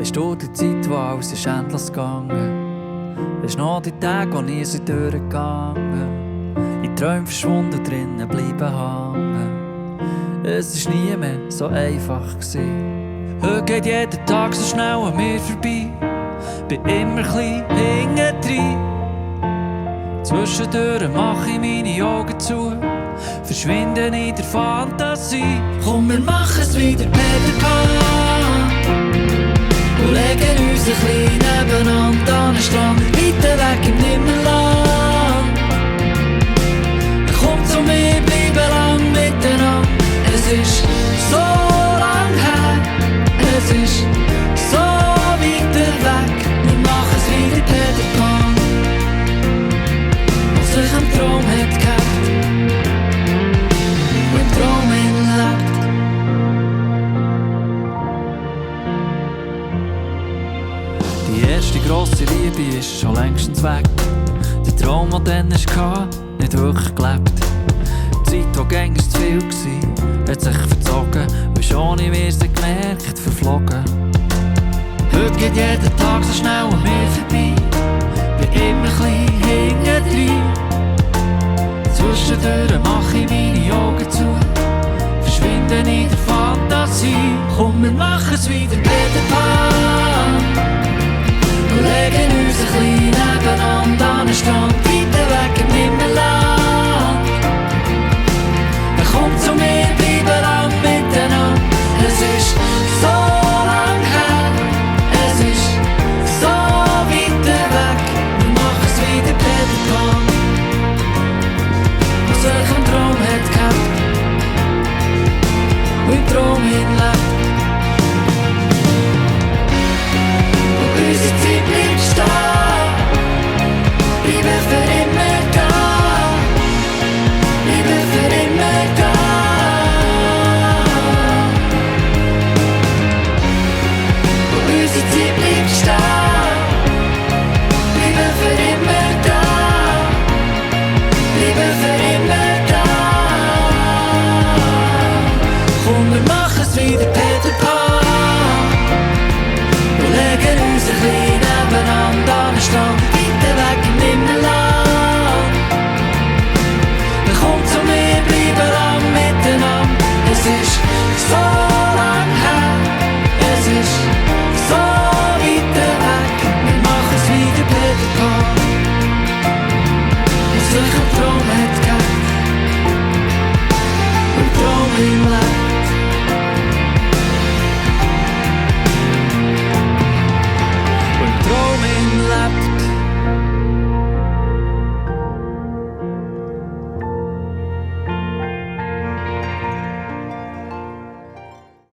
Weisst du, die Zeit, wo alles ist endlos gegangen? Weisst noch die Tage, wo nie sind durchgegangen? In Träumen verschwunden, drinnen bleiben hängen. Es war nie mehr so einfach gewesen. Heute geht jeder Tag so schnell an mir vorbei. Bin immer klein hinten drin. Zwischendurch mache ich meine Augen zu, verschwinde in der Fantasie. Komm, wir machen es wieder, Peter Pan, und legen uns ein bisschen nebeneinander an den Strand, weiter weg im Nimmerland. Komm zu mir, bleiben lang miteinander. Es ist so lang her, es ist so weiter weg. Wir machen es wieder, Peter Pan, was sich am Traum hat gehabt und im Traum lebt. Die erste grosse Liebe ist schon längstens weg. Der Traum, der dann hatte, nicht wirklich gelebt. Die Zeit, die gängig zu viel war, hat sich verzogen und ist ohne wir es gemerkt, verflogen. Heute geht jeder Tag so schnell an mir vorbei. Bin immer klein hinten drin. Zwischendurch mache ich meine Augen zu, verschwinde in der Fantasie. Komm, wir machen es wieder, Peter Pan, und legen uns ein bisschen nebeneinander an den Strand.